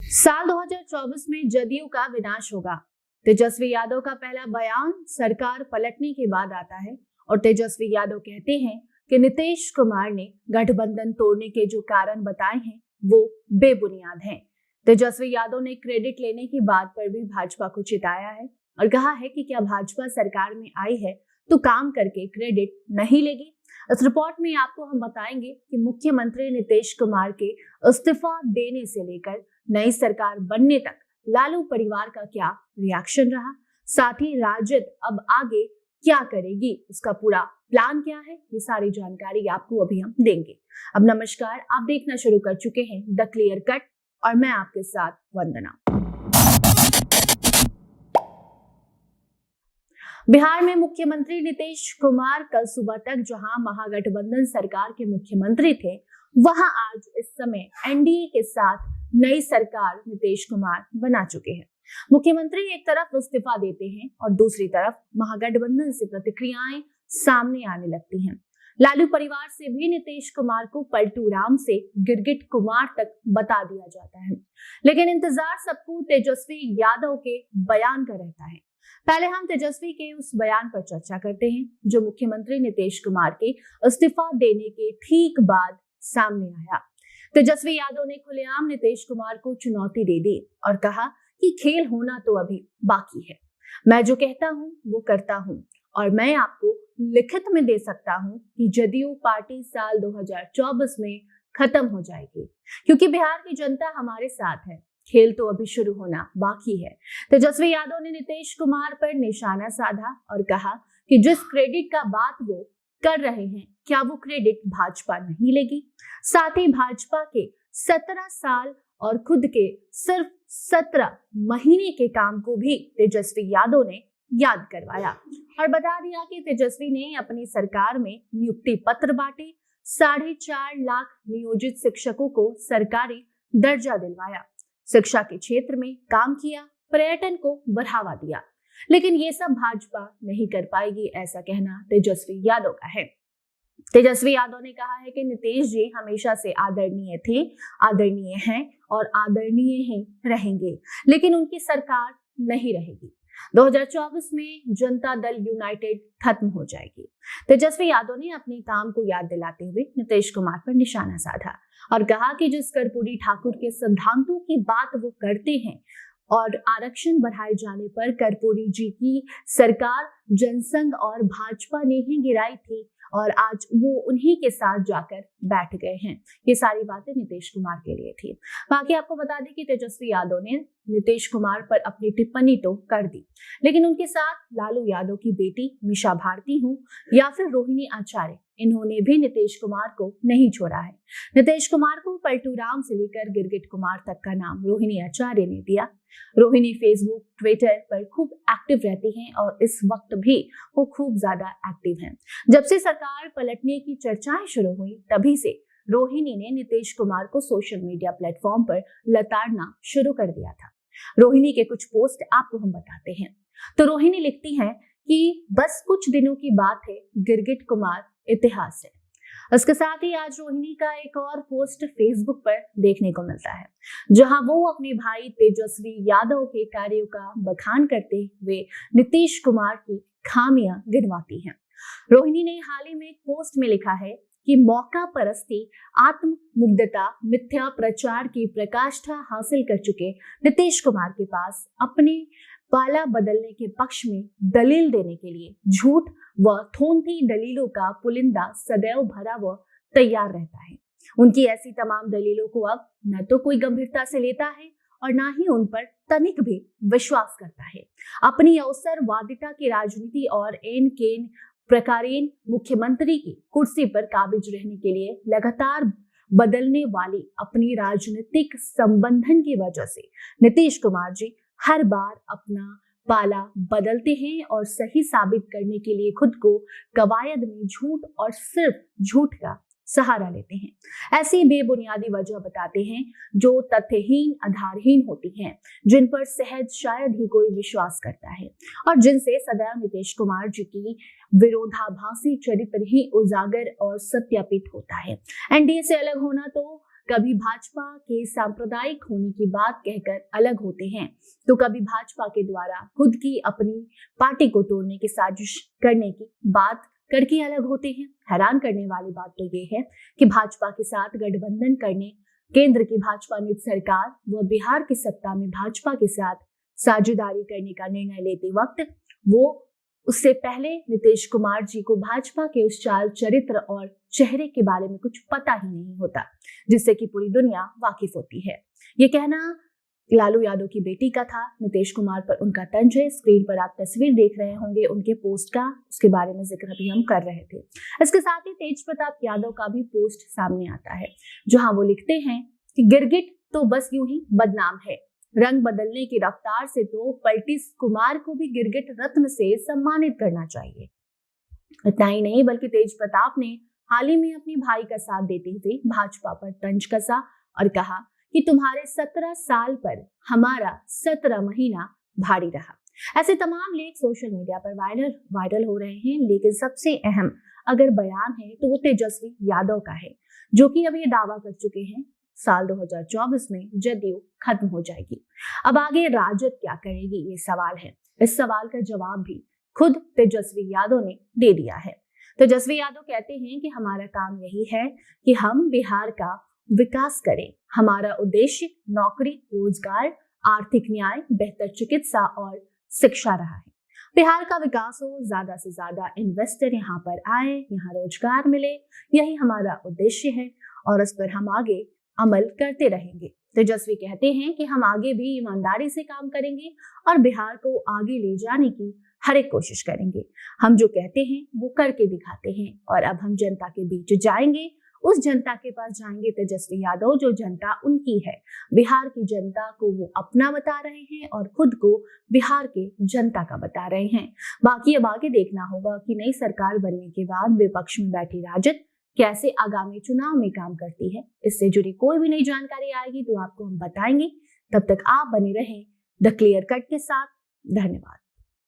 साल 2024 में जदयू का विनाश होगा। तेजस्वी यादव का पहला बयान सरकार पलटने के बाद आता है और तेजस्वी यादव कहते हैं कि नीतीश कुमार ने गठबंधन तोड़ने के जो कारण बताए हैं वो बेबुनियाद हैं। तेजस्वी यादव ने क्रेडिट लेने की बात पर भी भाजपा को चिताया है और कहा है कि क्या भाजपा सरकार में आई है तो काम करके क्रेडिट नहीं लेगी। इस रिपोर्ट में आपको हम बताएंगे कि मुख्यमंत्री नीतीश कुमार के इस्तीफा देने से लेकर नई सरकार बनने तक लालू परिवार का क्या रिएक्शन रहा, साथ ही राजद अब आगे क्या करेगी, उसका पूरा प्लान क्या है, ये सारी जानकारी आपको अभी हम देंगे। अब नमस्कार, आप देखना शुरू कर चुके हैं द क्लियर कट और मैं आपके साथ वंदना। बिहार में मुख्यमंत्री नीतीश कुमार कल सुबह तक जहां महागठबंधन सरकार के मुख्यमंत्री थे, वहां आज इस समय एनडीए के साथ नई सरकार नीतीश कुमार बना चुके हैं। मुख्यमंत्री एक तरफ इस्तीफा देते हैं और दूसरी तरफ महागठबंधन से प्रतिक्रियाएं सामने आने लगती हैं। लालू परिवार से भी नीतीश कुमार को पलटू राम से गिरगिट कुमार तक बता दिया जाता है, लेकिन इंतजार सबको तेजस्वी यादव के बयान का रहता है। पहले हम तेजस्वी के उस बयान पर चर्चा करते हैं जो मुख्यमंत्री नीतीश कुमार के इस्तीफा देने के ठीक बाद सामने आया। तेजस्वी यादव ने खुलेआम नीतीश कुमार को चुनौती दे दी और कहा कि खेल होना तो अभी बाकी है। मैं जो कहता हूं वो करता हूं और मैं आपको लिखित में दे सकता हूं कि जदयू पार्टी साल 2024 में खत्म हो जाएगी, क्योंकि बिहार की जनता हमारे साथ है। खेल तो अभी शुरू होना बाकी है। तेजस्वी यादव ने नीतीश कुमार पर निशाना साधा और कहा कि जिस क्रेडिट का बात वो कर रहे हैं, क्या वो क्रेडिट भाजपा नहीं लेगी। साथ ही भाजपा के 17 साल और खुद के सिर्फ 17 महीने के काम को भी तेजस्वी यादव ने याद करवाया और बता दिया कि तेजस्वी ने अपनी सरकार में नियुक्ति पत्र बांटे, 4.5 लाख नियोजित शिक्षकों को सरकारी दर्जा दिलवाया, शिक्षा के क्षेत्र में काम किया, पर्यटन को बढ़ावा दिया। लेकिन ये सब भाजपा नहीं कर पाएगी, ऐसा कहना तेजस्वी यादव का है। तेजस्वी यादव ने कहा है कि नीतीश जी हमेशा से आदरणीय थे, आदरणीय हैं और आदरणीय ही रहेंगे, लेकिन उनकी सरकार नहीं रहेगी। 2024 में जनता दल यूनाइटेड खत्म हो जाएगी। तेजस्वी यादव ने अपने काम को याद दिलाते हुए नीतीश कुमार पर निशाना साधा और कहा कि जिस कर्पूरी ठाकुर के सिद्धांतों की बात वो करते हैं और आरक्षण बढ़ाए जाने पर कर्पूरी जी की सरकार जनसंघ और भाजपा ने ही गिराई थी और आज वो उन्हीं के साथ जाकर बैठ गए हैं। ये सारी बातें नीतीश कुमार के लिए थी। बाकी आपको बता दें कि तेजस्वी यादव ने नीतीश कुमार पर अपनी टिप्पणी तो कर दी, लेकिन उनके साथ लालू यादव की बेटी मीशा भारती हो या फिर रोहिणी आचार्य, इन्होंने भी नीतीश कुमार को नहीं छोड़ा है। नीतीश कुमार को पलटू राम से लेकर गिरगिट कुमार तक का नाम रोहिणी आचार्य ने दिया। रोहिणी फेसबुक, ट्विटर पर खूब एक्टिव रहती हैं और इस वक्त भी वो खूब ज्यादा एक्टिव हैं। जब से सरकार पलटने की चर्चाएं शुरू हुई, तभी से रोहिणी ने नीतीश कुमार को सोशल मीडिया प्लेटफॉर्म पर लताड़ना शुरू कर दिया था। रोहिणी के कुछ पोस्ट आपको हम बताते हैं। तो रोहिणी लिखती हैं कि बस कुछ दिनों की बात है, गिरगिट कुमार इतिहास है। इसके साथ ही आज रोहिणी का एक और पोस्ट फेसबुक पर देखने को मिलता है, जहां वो अपने भाई तेजस्वी यादव के कार्यों का बखान करते हुए नीतीश कुमार की खामियां गिनवाती हैं। रोहिणी ने हाल ही में एक पोस्ट में लिखा है कि मौका परस्ती, आत्ममुग्धता, मिथ्या प्रचार की प्रकाष्ठा हासिल कर चुके नीतीश कुमार के पास अपने पाला बदलने के पक्ष में दलील देने के लिए झूठ व थोंथी दलीलों का पुलिंदा सदैव भरा व तैयार रहता है। उनकी ऐसी तमाम दलीलों को अब न तो कोई गंभीरता से लेता है और ना ही उन पर तनिक भी विश्वास करता है। अपनी अवसरवादिता की राजनीति और एन केन प्रकारेण मुख्यमंत्री की कुर्सी पर काबिज रहने के लिए लगातार बदलने वाली अपनी राजनीतिक संबंधन की वजह से नीतीश कुमार जी हर बार अपना पाला बदलते हैं और सही साबित करने के लिए खुद को कवायद में झूठ और सिर्फ झूठ का सहारा लेते हैं। ऐसी बेबुनियादी वजह बताते हैं जो तथ्यहीन, आधारहीन होती हैं, जिन पर सहज शायद ही कोई विश्वास करता है और जिनसे सदैव नीतीश कुमार जी की विरोधाभासी चरित्र ही उजागर और सत्यापित होता है। एनडीए से अलग होना तो कभी भाजपा के सांप्रदायिक होने की बात कहकर अलग होते हैं, तो कभी भाजपा के द्वारा खुद की अपनी पार्टी को तोड़ने की साजिश करने की बात करके अलग होते हैं। हैरान करने वाली बात तो ये है कि भाजपा के साथ गठबंधन करने केंद्र की भाजपा नीति सरकार व बिहार की सत्ता में भाजपा के साथ साझेदारी करने का निर्णय लेते वक्त वो उससे पहले नीतीश कुमार जी को भाजपा के उस चाल चरित्र और चेहरे के बारे में कुछ पता ही नहीं होता, जिससे कि पूरी दुनिया वाकिफ होती है। ये कहना लालू यादव की बेटी का था। नीतीश कुमार पर उनका तंज है। स्क्रीन पर आप तस्वीर देख रहे होंगे उनके पोस्ट का, उसके बारे में जिक्र भी हम कर रहे थे। इसके साथ ही तेज प्रताप यादव का भी पोस्ट सामने आता है, जहां वो लिखते हैं कि गिरगिट तो बस यूं ही बदनाम है, रंग बदलने की रफ्तार से तो पलटिस कुमार को भी गिरगिट रत्न से सम्मानित करना चाहिए। इतना ही नहीं बल्कि तेज प्रताप ने हाल ही में अपने भाई का साथ देते हुए भाजपा पर तंज कसा और कहा कि तुम्हारे 17 साल पर हमारा 17 महीना भारी रहा। ऐसे तमाम लेख सोशल मीडिया पर वायरल हो रहे हैं, लेकिन सबसे अहम अगर बयान है तो वो तेजस्वी यादव का है, जो कि अब ये दावा कर चुके हैं साल 2024 में जदयू खत्म हो जाएगी। अब आगे राजद क्या करेगी, ये सवाल है। इस सवाल का जवाब भी खुद तेजस्वी यादव ने दे दिया है। तेजस्वी यादव कहते हैं कि हमारा काम यही है कि हम बिहार का विकास करें। हमारा उद्देश्य नौकरी, रोजगार, आर्थिक न्याय, बेहतर चिकित्सा और शिक्षा रहा है। बिहार का विकास हो, ज्यादा से ज्यादा इन्वेस्टर यहाँ पर आए, यहाँ रोजगार मिले, यही हमारा उद्देश्य है और इस पर हम आगे अमल करते रहेंगे। तेजस्वी कहते हैं कि हम आगे भी ईमानदारी से काम करेंगे और बिहार को आगे ले जाने की हर एक कोशिश करेंगे। हम जो कहते हैं वो करके दिखाते हैं और अब हम जनता के बीच जाएंगे, उस जनता के पास जाएंगे तेजस्वी यादव जो जनता उनकी है। बिहार की जनता को वो अपना बता रहे हैं और खुद को बिहार के जनता का बता रहे हैं। बाकी अब आगे देखना होगा कि नई सरकार बनने के बाद विपक्ष में बैठी राजद कैसे आगामी चुनाव में काम करती है। इससे जुड़ी कोई भी नई जानकारी आएगी तो आपको हम बताएंगे। तब तक आप बने रहें द क्लियर कट के साथ। धन्यवाद।